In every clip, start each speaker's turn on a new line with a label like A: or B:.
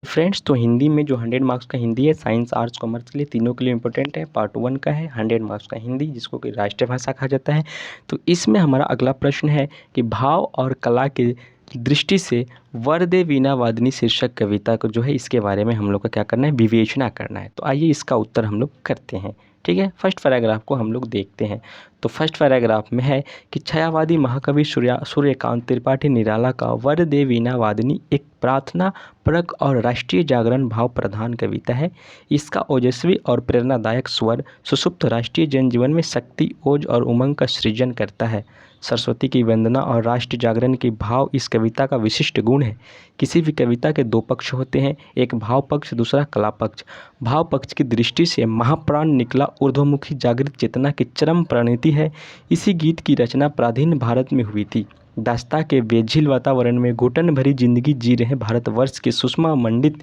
A: Friends, तो हिंदी में जो 100 मार्क्स का हिंदी है, साइंस आर्ट्स कॉमर्स के लिए तीनों के लिए इम्पोर्टेंट है। पार्ट 1 का है 100 मार्क्स का हिंदी, जिसको कि राष्ट्रीय भाषा कहा जाता है। तो इसमें हमारा अगला प्रश्न है कि भाव और कला की दृष्टि से वरदे वीणा वादनी शीर्षक कविता को जो है, इसके बारे में हम लोग को क्या करना है, विवेचना करना है। तो आइए इसका उत्तर हम लोग करते हैं। ठीक है, फर्स्ट पैराग्राफ को हम लोग देखते हैं। तो फर्स्ट पैराग्राफ में है कि छायावादी महाकवि सूर्यकांत त्रिपाठी निराला का वरदे वीणा वादनी एक प्रार्थना परक और राष्ट्रीय जागरण भाव प्रधान कविता है। इसका ओजस्वी और प्रेरणादायक स्वर सुषुप्त राष्ट्रीय जनजीवन में शक्ति, ओज और उमंग का सृजन करता है। सरस्वती की वंदना और राष्ट्रीय जागरण की भाव इस कविता का विशिष्ट गुण है। किसी भी कविता के दो पक्ष होते हैं, एक भाव पक्ष, दूसरा कला पक्ष। भाव पक्ष की दृष्टि से महाप्राण निकला ऊर्ध्वमुखी जागृत चेतना की चरम परिणति है। इसी गीत की रचना पराधीन भारत में हुई थी। दास्ता के बेझिल वातावरण में घुटन भरी जिंदगी जी रहे भारतवर्ष के सुषमा मंडित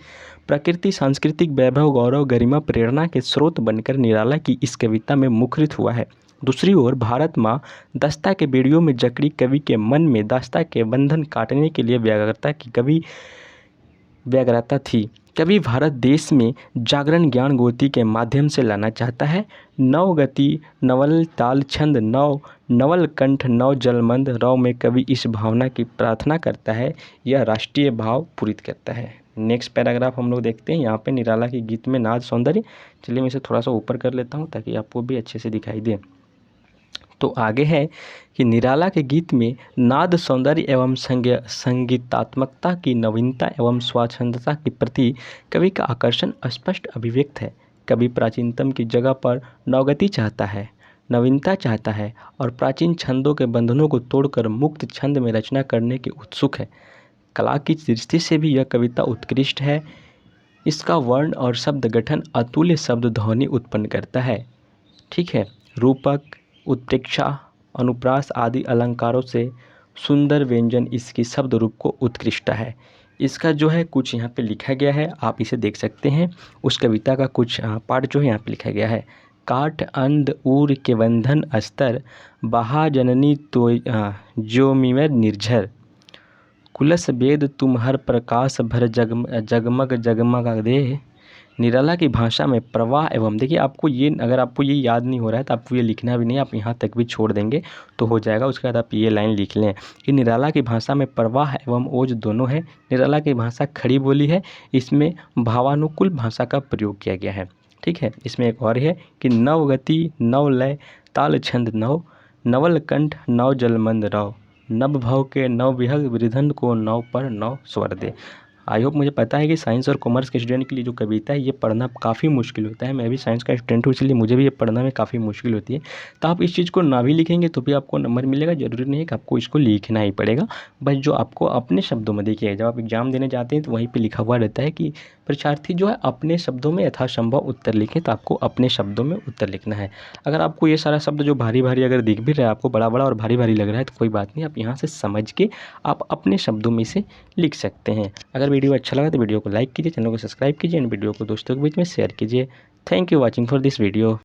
A: प्रकृति, सांस्कृतिक वैभव, गौरव, गरिमा, प्रेरणा के स्रोत बनकर निराला की इस कविता में मुखरित हुआ है। दूसरी ओर भारत माँ दास्ता के बेड़ियों में जकड़ी कवि के मन में दास्ता के बंधन काटने के लिए व्यग्रता थी। कवि भारत देश में जागरण ज्ञान गोती के माध्यम से लाना चाहता है। नव गति, नवल ताल छंद, नवल कंठ, नव जलमंद रव में कवि इस भावना की प्रार्थना करता है। यह राष्ट्रीय भाव पूरित करता है। नेक्स्ट पैराग्राफ हम लोग देखते हैं। यहाँ पे निराला के गीत में नाद सौंदर्य, चलिए मैं इसे थोड़ा सा ऊपर कर लेता हूँ ताकि आपको भी अच्छे से दिखाई दे। तो आगे है कि निराला के गीत में नाद सौंदर्य एवं संगीतात्मकता की नवीनता एवं स्वच्छंदता के प्रति कवि का आकर्षण स्पष्ट अभिव्यक्त है। कवि प्राचीनतम की जगह पर नवगति चाहता है, नवीनता चाहता है और प्राचीन छंदों के बंधनों को तोड़कर मुक्त छंद में रचना करने के उत्सुक है। कला की दृष्टि से भी यह कविता उत्कृष्ट है। इसका वर्ण और शब्द गठन अतुल्य शब्द ध्वनि उत्पन्न करता है। ठीक है, रूपक, उत्प्रेक्षा, अनुप्रास आदि अलंकारों से सुंदर व्यंजन इसकी शब्द रूप को उत्कृष्ट है। इसका जो है कुछ यहाँ पे लिखा गया है, आप इसे देख सकते हैं। उस कविता का कुछ पार्ट जो है यहाँ पे लिखा गया है। काठ अंध ऊर के बंधन अस्तर, बहा जननी तो ज्योमिवर निर्झर, कुलस वेद तुम हर प्रकाश भर जगमग जगमग दे। निराला की भाषा में प्रवाह एवं, देखिए आपको ये, अगर आपको ये याद नहीं हो रहा है तो आपको ये लिखना भी नहीं, आप यहाँ तक भी छोड़ देंगे तो हो जाएगा। उसके बाद आप ये लाइन लिख लें कि निराला की भाषा में प्रवाह एवं ओज दोनों है। निराला की भाषा खड़ी बोली है, इसमें भावानुकूल भाषा का प्रयोग किया गया है। ठीक है, इसमें एक और है कि नव गति, नव लय, ताल छंद नव, नवल कंठ, नव जलमंद रव, नव भव के नव विहग वृधन को नव पर नव स्वर दे। आई होप, मुझे पता है कि साइंस और कॉमर्स के स्टूडेंट के लिए जो कविता है ये पढ़ना काफ़ी मुश्किल होता है। मैं भी साइंस का स्टूडेंट हूँ, इसलिए मुझे भी ये पढ़ना में काफ़ी मुश्किल होती है। तो आप इस चीज़ को ना भी लिखेंगे तो भी आपको नंबर मिलेगा, ज़रूरी नहीं है कि आपको इसको लिखना ही पड़ेगा। बस जो आपको अपने शब्दों में, देखिए जब आप एग्ज़ाम देने जाते हैं तो वहीं पर लिखा हुआ रहता है कि परीक्षार्थी जो है अपने शब्दों में यथासंभव उत्तर लिखें। तो आपको अपने शब्दों में उत्तर लिखना है। अगर आपको ये सारा शब्द जो भारी भारी अगर दिख भी रहा है, आपको बड़ा बड़ा और भारी भारी लग रहा है, तो कोई बात नहीं, आप यहाँ से समझ के आप अपने शब्दों में इसे लिख सकते हैं। अगर वीडियो अच्छा लगा तो वीडियो को लाइक कीजिए, चैनल को सब्सक्राइब कीजिए एंड वीडियो को दोस्तों के बीच में शेयर कीजिए। Thank you watching for this video.